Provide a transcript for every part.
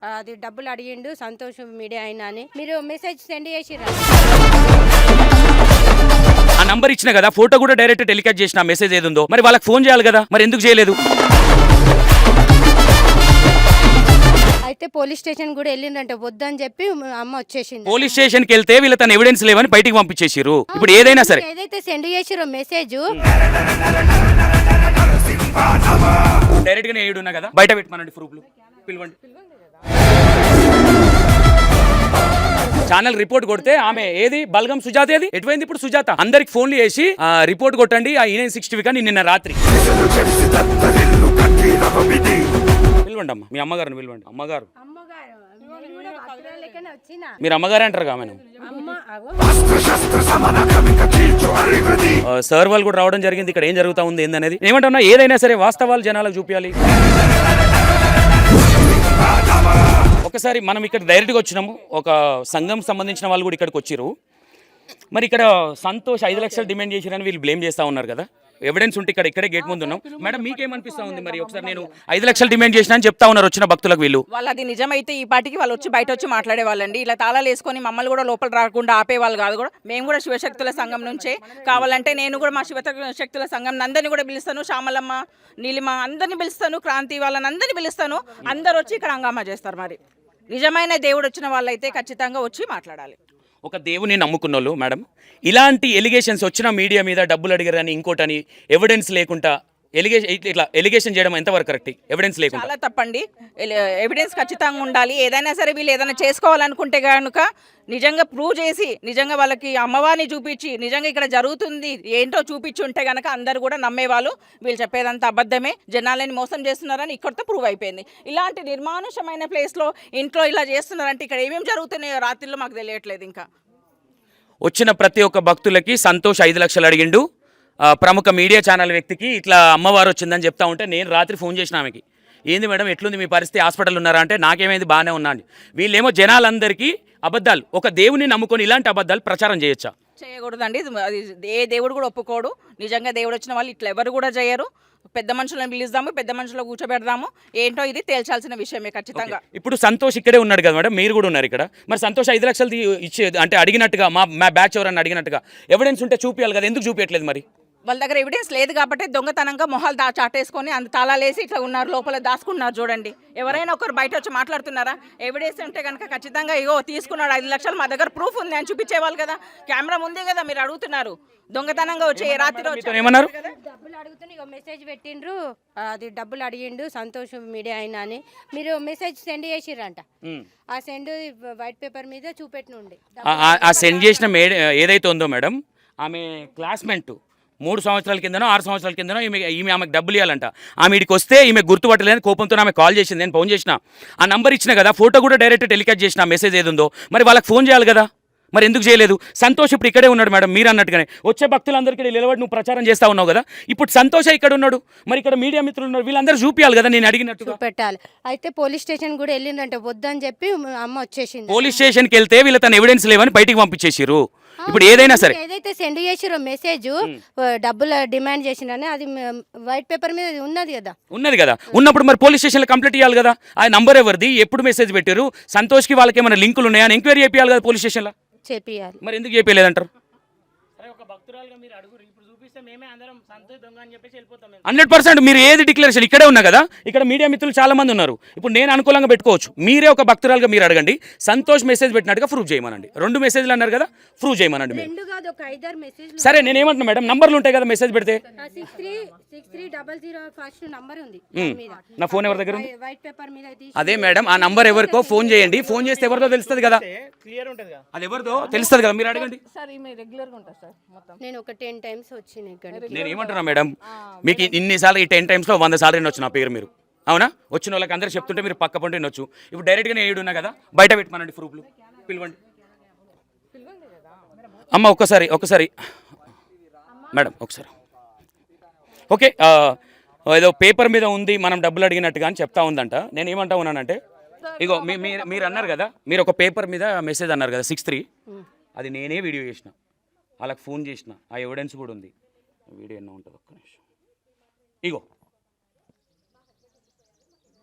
అది డబ్బులు అడిగిండు సంతోష్ మీడియా అయినా అని మీరు మెసేజ్ సెండ్ చేసిరా? ఆ నంబర్ ఇచ్చిన కదా, ఫోటో కూడా డైరెక్ట్ టెలికాస్ట్ చేసిన మెసేజ్ ఏది ఉందో, మరి వాళ్ళకి ఫోన్ చేయాలి కదా, మరి ఎందుకు చేయలేదు? అయితే పోలీస్ స్టేషన్ కూడా వెళ్ళిందంటే వద్దని చెప్పి అమ్మ వచ్చేసింది. పోలీస్ స్టేషన్ కి వెళ్తే వీళ్ళ తన ఎవిడెన్స్ లేవని బయటికి పంపించేసిరు. ఇప్పుడు ఏదైనా సరే ఏదైతే సెండ్ చేసిరో మెసేజ్ డైరెక్ట్ గా ఏడున్నా కదా, బయట పెట్టమనండి ప్రూఫ్లు, పిలవండి. ఛానల్ రిపోర్ట్ కొడితే ఆమె ఏది బల్గం సుజాత ఏది ఎటువైంది? ఇప్పుడు సుజాత అందరికి ఫోన్లు చేసి రిపోర్ట్ కొట్టండి ఆ ఈయన 60 కానీ నిన్న రాత్రి పిలవండి అమ్మ, మీ అమ్మగారిని పిలవండి. అమ్మగారు మీరు అమ్మగారే అంటారు కామెను. సార్ వాళ్ళు కూడా రావడం జరిగింది. ఇక్కడ ఏం జరుగుతా ఉంది ఏందనేది ఏమంటున్నా, ఏదైనా సరే వాస్తవాలు జనాలకు చూపించాలి. ఒకసారి మనం ఇక్కడ డైరెక్ట్గా వచ్చినాము, ఒక సంఘం సంబంధించిన వాళ్ళు కూడా ఇక్కడికి వచ్చిరు. మరి ఇక్కడ సంతోష్ 5 లక్షలు డిమాండ్ చేసిరని వీళ్ళు బ్లేమ్ చేస్తూ ఉన్నారు కదా, ఎవిడెన్స్ ఉంటే ఇక్కడే గేట్ ముందు ఉన్నాం. మేడం మీకేమనిపిస్తా ఉంది? మరి ఒకసారి నేను 5 లక్షలు డిమాండ్ చేసిన అని చెప్తా ఉన్నారు వచ్చిన భక్తులకు. వీళ్ళు అది నిజమైతే ఈ పాటికి వాళ్ళు వచ్చి బయట వచ్చి మాట్లాడే వాళ్ళండి. ఇలా తాళాలు వేసుకొని మమ్మల్ని కూడా లోపల రాకుండా ఆపేవాళ్ళు కాదు. కూడా మేము కూడా శివశక్తుల సంఘం నుంచే, కావాలంటే నేను కూడా మా శివశక్తుల సంఘం అందరినీ కూడా పిలుస్తాను, శ్యామలమ్మ, నీలిమ అందరినీ పిలుస్తాను, క్రాంతి వాళ్ళని అందరినీ పిలుస్తాను. అందరు వచ్చి ఇక్కడ హంగామా చేస్తారు. మరి నిజమైన దేవుడు వచ్చిన వాళ్ళైతే ఖచ్చితంగా వచ్చి మాట్లాడాలి. ఒక దేవుని నమ్ముకున్న వాళ్ళు మేడం ఇలాంటి ఎలిగేషన్స్ వచ్చిన మీడియా మీద డబ్బులు అడిగారని ఇంకోటని ఎవిడెన్స్ లేకుండా ఎలిగేషన్ చేయడం ఎంతవరకు కరెక్ట్? ఎవిడెన్స్ లేకుండా చాలా తప్పండి. ఎవిడెన్స్ ఖచ్చితంగా ఉండాలి. ఏదైనా సరే వీళ్ళు ఏదైనా చేసుకోవాలనుకుంటే కనుక నిజంగా ప్రూవ్ చేసి, నిజంగా వాళ్ళకి అమ్మవారిని చూపించి, నిజంగా ఇక్కడ జరుగుతుంది ఏంటో చూపించి ఉంటే కనుక అందరు కూడా నమ్మేవాళ్ళు. వీళ్ళు చెప్పేదంతా అబద్ధమే, జనాలని మోసం చేస్తున్నారని ఇక్కడితో ప్రూవ్ అయిపోయింది. ఇలాంటి నిర్మానుషమైన ప్లేస్లో ఇంట్లో ఇలా చేస్తున్నారంటే ఇక్కడ ఏమేమి జరుగుతున్నాయో రాత్రిలో మాకు తెలియట్లేదు. ఇంకా వచ్చిన ప్రతి ఒక్క భక్తులకి సంతోష్ 5 లక్షలు అడిగిండు. ప్రముఖ మీడియా ఛానల్ వ్యక్తికి ఇట్లా అమ్మవారు వచ్చిందని చెప్తా ఉంటే నేను రాత్రి ఫోన్ చేసిన ఆమెకి, ఏంది మేడం ఎట్లుంది మీ పరిస్థితి, హాస్పిటల్ ఉన్నారా అంటే నాకేమైంది బాగానే ఉన్నా అని. వీళ్ళేమో జనాలందరికీ అబద్ధాలు, ఒక దేవుని నమ్ముకొని ఇలాంటి అబద్ధాలు ప్రచారం చేయొచ్చా? చేయకూడదండి. అది ఏ దేవుడు కూడా ఒప్పుకోడు. నిజంగా దేవుడు వచ్చిన వాళ్ళు ఇట్లా ఎవరు కూడా చేయరు. పెద్ద మనుషులను పిలుస్తాము, పెద్ద మనుషులు కూర్చోబెడదాము. ఏంటో ఇది తేల్చాల్సిన విషయమే ఖచ్చితంగా. ఇప్పుడు సంతోష్ ఇక్కడే ఉన్నాడు కదా మేడం, మీరు కూడా ఉన్నారు ఇక్కడ. మరి సంతోష్ 5 లక్షలు ఇచ్చే అంటే అడిగినట్టుగా మా బ్యాచ్ ఎవరన్నా అడిగినట్టుగా ఎవిడెన్స్ ఉంటే చూపించాలి కదా, ఎందుకు చూపించట్లేదు? మరి వాళ్ళ దగ్గర ఎవిడెన్స్ లేదు కాబట్టి దొంగతనంగా మొహాలు చాటేసుకొని అంత తాళాలేసి ఇట్లా ఉన్నారు, లోపల దాచుకున్నారు. చూడండి, ఎవరైనా ఒకరు బయట వచ్చి మాట్లాడుతున్నారా? ఎవిడెన్స్ ఉంటే కనుక ఖచ్చితంగా ఇగో తీసుకున్నాడు 5 లక్షలు, మా దగ్గర ప్రూఫ్ ఉంది అని చూపించేవాళ్ళు కదా. కెమెరా ముందే కదా మీరు అడుగుతున్నారు. దొంగతనంగా వచ్చి రాత్రి ఏమన్నారు? డబ్బులు అడుగుతున్నా ఇగో మెసేజ్ పెట్టిండ్రు, అది డబ్బులు అడిగిండు సంతోష్ మీడియా అయినా అని మీరు మెసేజ్ సెండ్ చేసిరంట. ఆ సెండ్ వైట్ పేపర్ మీద చూపెట్టినుండి. ఆ సెండ్ చేసిన ఏదైతే ఉందో మేడం, ఆమె క్లాస్మేట్ 3 సంవత్సరాల కిందనో 6 సంవత్సరాల కిందనో ఈమె ఆమెకు డబ్బులు ఇవ్వాలంట. ఆమె ఇడికి వస్తే ఈమె గుర్తుపట్టలేని కోపంతో ఆమె కాల్ చేసింది. నేను ఫోన్ చేసిన, ఆ నంబర్ ఇచ్చిన కదా, ఫోటో కూడా డైరెక్ట్ టెలికాస్ట్ చేసిన మెసేజ్ ఏది ఉందో, మరి వాళ్ళకి ఫోన్ చేయాలి కదా, మరి ఎందుకు చేయలేదు? సంతోష్ ఇప్పుడు ఇక్కడే ఉన్నాడు మేడం, మీరు అన్నట్టుగానే వచ్చే భక్తులందరికీ నిలబడి నువ్వు ప్రచారం చేస్తా ఉన్నావు కదా. ఇప్పుడు సంతోష్ ఇక్కడ ఉన్నాడు, మరి ఇక్కడ మీడియా మిత్రులు ఉన్నారు, వీళ్ళందరూ చూపించాలి కదా నేను అడిగినట్టు పెట్టాలి. అయితే పోలీస్ స్టేషన్ కూడా వెళ్ళిందంటే వద్దని చెప్పి అమ్మ వచ్చేసింది. పోలీస్ స్టేషన్కి వెళ్తే వీళ్ళ తన ఎవిడెన్స్ లేవని బయటికి పంపించేసిరు. ఇప్పుడు ఏదైనా సరే ఏదైతే సెండ్ చేసిరో మెసేజ్ డబ్బులు డిమాండ్ చేసిందని అది వైట్ పేపర్ మీద ఉన్నది కదా. ఉన్నప్పుడు మరి పోలీస్ స్టేషన్ లో కంప్లైంట్ ఇవ్వాలి కదా. ఆ నంబర్ ఎవరిది, ఎప్పుడు మెసేజ్ పెట్టారు, సంతోష్కి వాళ్ళకి ఏమైనా లింకులు ఉన్నాయా అని ఎంక్వైరీ చేయాలి కదా పోలీస్ స్టేషన్ లో. చేపియాలి. మరి ఎందుకు చేపియలేదంటారు? 100% మీరు ఏది డిక్లరేషన్ ఇక్కడే ఉన్నా కదా, ఇక్కడ మీడియా మిత్రులు చాలా మంది ఉన్నారు. ఇప్పుడు నేను అనుకూలంగా పెట్టుకోవచ్చు, మీరే ఒక భక్తురాలుగా మీరు అడగండి, సంతోష్ మెసేజ్ పెట్టినట్టుగా ప్రూవ్ చేయమనండి. 2 మెసేజ్లు అన్నారు కదా, ప్రూవ్ చేయమనండి. సరే నేను ఏమంటున్నా మేడం, నంబర్లు ఉంటాయి కదా మెసేజ్ పెడితే. నా ఫోన్ ఎవరి దగ్గర ఉంది? అదే మేడం, ఆ నంబర్ ఎవరికో ఫోన్ చేయండి, ఫోన్ చేస్తే ఎవరిదో తెలుస్తుంది కదా, అది ఎవరిదో తెలుస్తుంది కదా, మీరు అడగండి. నేను ఒక 10 టైమ్స్ వచ్చిన ఇక్కడ. నేను ఏమంటున్నా మేడం, మీకు ఇన్నిసార్లు ఈ 10 టైమ్స్లో 100 సార్లు వినొచ్చు నా పేరు. మీరు అవునా, వచ్చిన వాళ్ళకి అందరూ చెప్తుంటే మీరు పక్క పంట వినొచ్చు. ఇప్పుడు డైరెక్ట్గా ఏడున్నా కదా, బయట పెట్టమనండి ప్రూఫ్లు, పిలవండి. అమ్మ ఒకసారి మేడం ఒకసారి ఓకే. ఏదో పేపర్ మీద ఉంది మనం డబ్బులు అడిగినట్టుగా అని చెప్తా ఉందంట. నేను ఏమంటా ఉన్నానంటే, ఇగో మీరు అన్నారు కదా, మీరు ఒక పేపర్ మీద మెసేజ్ అన్నారు కదా 63, అది నేనే వీడియో చేసిన, వాళ్ళకి ఫోన్ చేసిన, ఆ ఎవిడెన్స్ కూడా ఉంది. వీడియో ఎన్నో ఉంటుంది, ఒక్క నిమిషం. ఇగో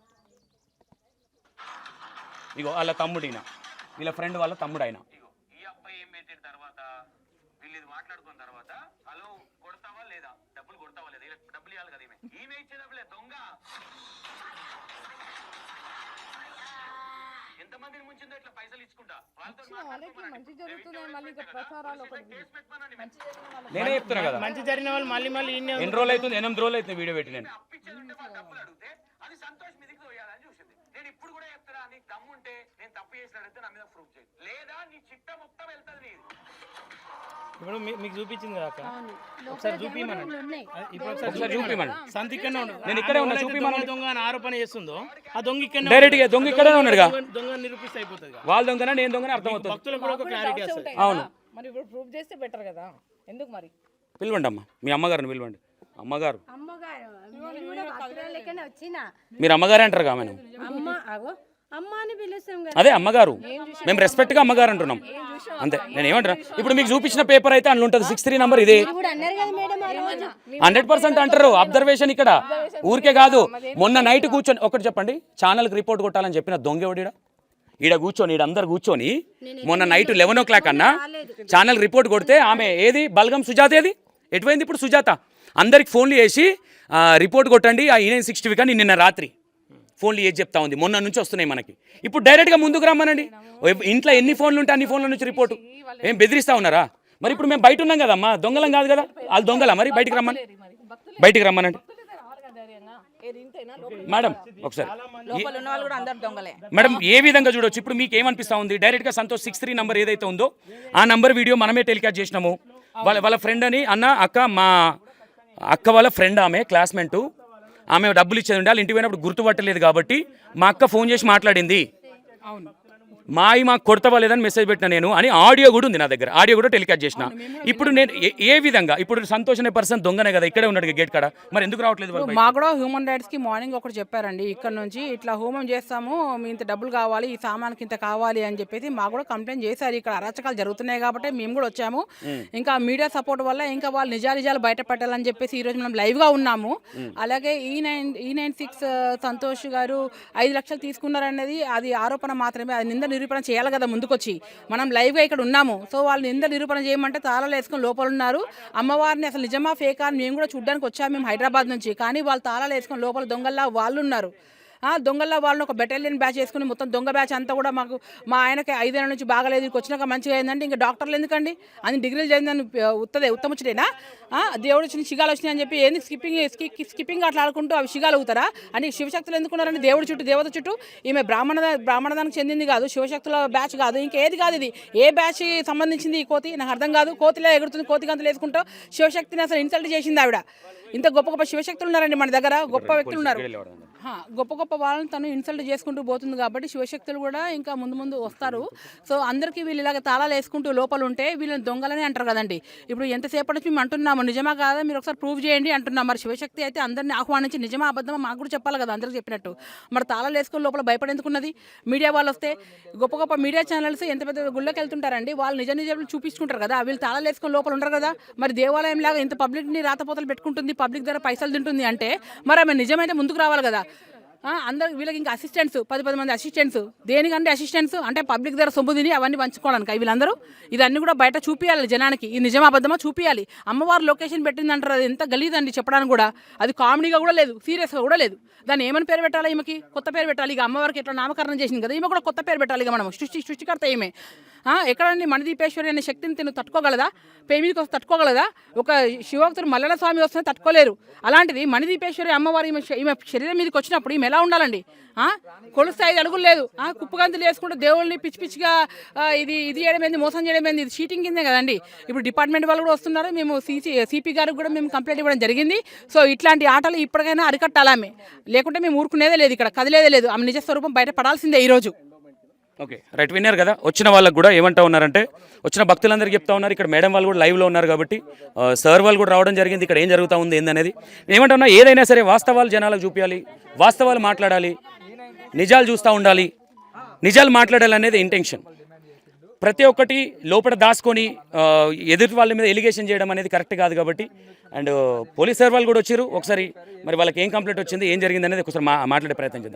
ఇగో వాళ్ళ తమ్ముడిన, వీళ్ళ ఫ్రెండ్ వాళ్ళ తమ్ముడు ఆయన. ఈ అబ్బాయి ఏం పెట్టిన తర్వాత వీళ్ళు ఇది మాట్లాడుకున్న తర్వాత హలో కొడతావా లేదా, డబ్బులు కొడతావా లేదా, డబ్బులు ఇవ్వాలి కదా, ఈమె ఇచ్చే డబ్బులే దొంగ. ఎంతమందిని ముంచిందో ఇట్లా పైసలు ఇచ్చుకుంటా నేనే చెప్తున్నా కదా. మంచి జరిగిన వాళ్ళు మళ్ళీ మళ్ళీ ఎన్ని రోజులు అవుతుంది, 8 రోజులు అవుతుంది వీడియో పెట్టి. నేను అది సంతోష్ మీదకి తోయాలని చూసింది. నేను ఇప్పుడు కూడా చెప్తున్నా, నీకు దమ్ముంటే నేను తప్పు చేసినట్టు నా మీద ప్రూఫ్ చేయి, లేదా నీ చిట్ట మొత్తం వెళ్తుంది నీది. ఇప్పుడు మీకు చూపించింది కదా అక్క, ఒకసారి చూపిమనండి. ఇప్పుడు ఒకసారి చూపిమని. సంత ఇక్కడనే ఉన్నాడు, నేను ఇక్కడే ఉన్నా, చూపిమని. దొంగ అని ఆరోపణ చేస్తుందో ఆ దొంగ ఇక్కడ డైరెక్ట్ గా దొంగ ఇక్కడే ఉన్నాడుగా, దొంగ నిరూపిస్తే అయిపోతుంది. వాళ్ళ దొంగనా నేను దొంగన అర్థమవుతుంది. భక్తులకు కూడా ఒక క్లారిటీ వస్తుంది. అవును, మరి ఇప్పుడు ప్రూఫ్ చేస్తే బెటర్ కదా, ఎందుకు మరి? పిలవండి అమ్మ, మీ అమ్మగారిని పిలవండి. అమ్మగారు మీరు అమ్మగారే అంటారు కా మేము, అదే అమ్మగారు, మేము రెస్పెక్ట్ గా అమ్మగారు అంటున్నాం అంతే. నేను ఏమంటున్నా, ఇప్పుడు మీకు చూపించిన పేపర్ అయితే అందులో ఉంటుంది 63 నంబర్, ఇదే 100% అంటారు. అబ్జర్వేషన్ ఇక్కడ ఊరికే కాదు. మొన్న నైట్ కూర్చొని ఒకటి చెప్పండి, ఛానల్కి రిపోర్ట్ కొట్టాలని చెప్పిన దొంగ ఈడ కూర్చొని ఈడందరు కూర్చొని మొన్న నైట్ 11 o'clock అన్నా ఛానల్ రిపోర్ట్ కొడితే ఆమె ఏది బల్గం సుజాత ఏది ఎటువైంది? ఇప్పుడు సుజాత అందరికి ఫోన్లు చేసి రిపోర్ట్ కొట్టండి ఆ E960 కానీ నిన్న రాత్రి ఫోన్లు ఏది చెప్తా ఉంది. మొన్న నుంచి వస్తున్నాయి మనకి. ఇప్పుడు డైరెక్ట్గా ముందుకు రమ్మనండి. ఇంట్లో ఎన్ని ఫోన్లు ఉంటే అన్ని ఫోన్ల నుంచి రిపోర్టు. ఏం బెదిరిస్తా ఉన్నారా? మరి ఇప్పుడు మేము బయట ఉన్నాం కదమ్మా, దొంగలం కాదు కదా, వాళ్ళు దొంగలా? మరి బయటికి రమ్మనండి మేడం. ఒకసారి మేడం ఏ విధంగా చూడొచ్చు? ఇప్పుడు మీకు ఏమనిపిస్తా ఉంది? డైరెక్ట్గా సంతోష్ 63 నంబర్ ఏదైతే ఉందో ఆ నంబర్ వీడియో మనమే టెలికాస్ట్ చేసినాము. వాళ్ళ ఫ్రెండ్ అని అన్న అక్క, మా అక్క వాళ్ళ ఫ్రెండ్, ఆమె క్లాస్మేట్, ఆమె డబ్బులు ఇచ్చేది ఉండే, వాళ్ళు ఇంటికి పోయినప్పుడు గుర్తుపట్టలేదు కాబట్టి మా అక్క ఫోన్ చేసి మాట్లాడింది. మాకు కొడతావా లేదని మెసేజ్ పెట్టిన నేను అని ఆడియో కూడా ఉంది నా దగ్గర, ఆడియో కూడా టెలికాస్ట్ చేసిన. ఇప్పుడు నేను ఏ విధంగా, ఇప్పుడు సంతోష్ అనే పర్సన్ దొంగనే కదా, ఇక్కడే ఉన్నాడు గేట్ కాడ, మరి ఎందుకు రావట్లేదు? మాకు కూడా హ్యూమన్ రైట్స్ కి మార్నింగ్ ఒకటి చెప్పారండి, ఇక్కడ నుంచి ఇట్లా హోమం చేస్తాము, మీ ఇంత డబ్బులు కావాలి, ఈ సామాన్కి ఇంత కావాలి అని చెప్పేసి మాకు కూడా కంప్లైంట్ చేశారు. ఇక్కడ అరాచకాలు జరుగుతున్నాయి కాబట్టి మేము కూడా వచ్చాము. ఇంకా మీడియా సపోర్ట్ వల్ల ఇంకా వాళ్ళు నిజాలు బయట పెట్టాలని చెప్పేసి ఈ రోజు మనం లైవ్ గా ఉన్నాము. అలాగే E96 సంతోష్ గారు 5 లక్షలు తీసుకున్నారనేది అది ఆరోపణ మాత్రమే, అది నింద నిరూపణ చేయాలి కదా ముందుకొచ్చి. మనం లైవ్గా ఇక్కడ ఉన్నాము. సో వాళ్ళు నింద నిరూపణ చేయమంటే తాళాలు వేసుకొని లోపల ఉన్నారు. అమ్మవారిని అసలు నిజమా ఫేకా అని మేము కూడా చూడడానికి వచ్చాము, మేము హైదరాబాద్ నుంచి. కానీ వాళ్ళు తాళాలు వేసుకొని లోపల దొంగల్లా వాళ్ళు ఉన్నారు. దొంగల్లో వాళ్ళని ఒక బెటాలియన్ బ్యాచ్ వేసుకుని మొత్తం దొంగ బ్యాచ్ అంతా కూడా మాకు, మా ఆయనకి 5 ఏళ్ళ నుంచి బాగాలేదు, ఇక్కడికి వచ్చినాక మంచిగా అయిందంటే ఇంకా డాక్టర్లు ఎందుకండి? అని డిగ్రీలు చదివిందని ఉత్తముచ్చటేనా? దేవుడు వచ్చిన శిగాలు వచ్చినాయి అని చెప్పి ఏంది స్కిప్పింగ్ అట్లా ఆడుకుంటూ అవి శిగాలు అవుతారా? అని శివశక్తులు ఎందుకున్నారండి? దేవుడి చుట్టూ, దేవత చుట్టూ. ఈమె బ్రాహ్మణదానికి చెందింది కాదు, శివశక్తుల బ్యాచ్ కాదు, ఇంకేది కాదు. ఇది ఏ బ్యాచ్ సంబంధించింది ఈ కోతి? నాకు అర్థం కాదు. కోతిలో ఎగురుతుంది, కోతి గంతులు వేసుకుంటూ శివశక్తిని అసలు ఇన్సల్ట్ చేసింది ఆవిడ. ఇంత గొప్ప గొప్ప శివశక్తులు ఉన్నారండి మన దగ్గర, గొప్ప వ్యక్తులు ఉన్నారు. గొప్ప వాళ్ళని తను ఇన్సల్ట్ చేసుకుంటూ పోతుంది కాబట్టి శివశక్తులు కూడా ఇంకా ముందు వస్తారు. సో అందరికీ వీళ్ళు ఇలాగ తాళాలు వేసుకుంటూ లోపల ఉంటే వీళ్ళని దొంగలని అంటారు కదండి. ఇప్పుడు ఎంతసేపటి నుంచి మేము అంటున్నాము, నిజమా కాదా మీరు ఒకసారి ప్రూవ్ చేయండి అంటున్నాం. మరి శివశక్తి అయితే అందరినీ ఆహ్వానించి నిజమా అబద్ధమా మాకు కూడా చెప్పాలి కదా, అందరికీ చెప్పినట్టు. మరి తాళాలు వేసుకుని లోపల భయపడేందుకున్నది? మీడియా వాళ్ళు వస్తే గొప్ప మీడియా ఛానల్స్ ఎంత పెద్ద గుళ్ళకి వెళ్తుంటారండి, వాళ్ళు నిజాలు చూపించుకుంటారు కదా, వీళ్ళు తాళాలు వేసుకొని లోపల ఉండరు కదా. మరి దేవాలయం లాగా ఇంత పబ్లిక్ని రాతపోతలు పెట్టుకుంటుంది, పబ్లిక్ దగ్గర పైసలు తింటుంది అంటే మరి ఆమె నిజమైతే ముందుకు రావాలి కదా. అందరు వీళ్ళకి ఇంకా అసిస్టెంట్స్ 10 మంది అసిస్టెంట్స్. దేనికంటే అసిస్టెంట్స్ అంటే పబ్లిక్ దగ్గర సొమ్ము తిని అవన్నీ పంచుకోవడానికి వీళ్ళందరూ. ఇదన్నీ కూడా బయట చూపించాలి జనానికి, ఈ నిజమా అబద్ధమా చూపించాలి. అమ్మవారు లొకేషన్ పెట్టిందంటారు, అది ఎంత గలీదండి చెప్పడానికి కూడా. అది కామెడీగా కూడా లేదు, సీరియస్గా కూడా లేదు. దాన్ని ఏమని పేరు పెట్టాలి? ఈమెకి కొత్త పేరు పెట్టాలి. ఇక అమ్మవారికి ఎట్లా నామకరణం చేసింది కదా, ఈమె కూడా కొత్త పేరు పెట్టాలి. ఇక మనం సృష్టికర్త ఈమె. ఎక్కడండి మణిదీపేశ్వరి అనే శక్తిని తిను తట్టుకోగలదా? పేమికి వస్తే తట్టుకోగలదా? ఒక శివభక్తుడు మల్లెల స్వామి వస్తే తట్టుకోలేరు. అలాంటిది మణిదీపేశ్వరి అమ్మవారి ఈమె శరీరం మీదకి వచ్చినప్పుడు ఈమె ఎలా ఉండాలండి? కొలుస్తే 5 అడుగులు లేదు, కుప్పగంతులు వేసుకుంటే దేవుళ్ళని పిచ్చిగా ఇది చేయడం ఏంది, మోసం చేయడం ఏంది? ఇది చీటింగ్ కిందే కదండి. ఇప్పుడు డిపార్ట్మెంట్ వాళ్ళు కూడా వస్తున్నారు, మేము సిపి గారికి కూడా మేము కంప్లైంట్ ఇవ్వడం జరిగింది. సో ఇట్లాంటి ఆటలు ఇప్పటికైనా అరికట్టాలి, లేకుంటే మేము ఊరుకునేదే లేదు, ఇక్కడ కదిలేదే లేదు. ఆమె నిజ స్వరూపం బయట పడాల్సిందే ఈరోజు. ఓకే రైట్, విన్నారు కదా. వచ్చిన వాళ్ళకి కూడా ఏమంటా ఉన్నారంటే, వచ్చిన భక్తులందరికీ చెప్తా ఉన్నారు. ఇక్కడ మేడం వాళ్ళు కూడా లైవ్లో ఉన్నారు కాబట్టి సార్ వాళ్ళు కూడా రావడం జరిగింది. ఇక్కడ ఏం జరుగుతూ ఉంది ఏందనేది ఏమంటా ఉన్నా, ఏదైనా సరే వాస్తవాలు జనాలకు చూపించాలి, వాస్తవాలు మాట్లాడాలి, నిజాలు చూస్తూ ఉండాలి, నిజాలు మాట్లాడాలనేది ఇంటెన్షన్. ప్రతి ఒక్కటి లోపల దాచుకొని ఎదుటి వాళ్ళ మీద ఎలిగేషన్ చేయడం అనేది కరెక్ట్ కాదు కాబట్టి. అండ్ పోలీస్ సార్ వాళ్ళు కూడా వచ్చారు. ఒకసారి మరి వాళ్ళకి ఏం కంప్లైంట్ వచ్చింది, ఏం జరిగింది అనేది ఒకసారి మాట్లాడే ప్రయత్నం చేద్దాం.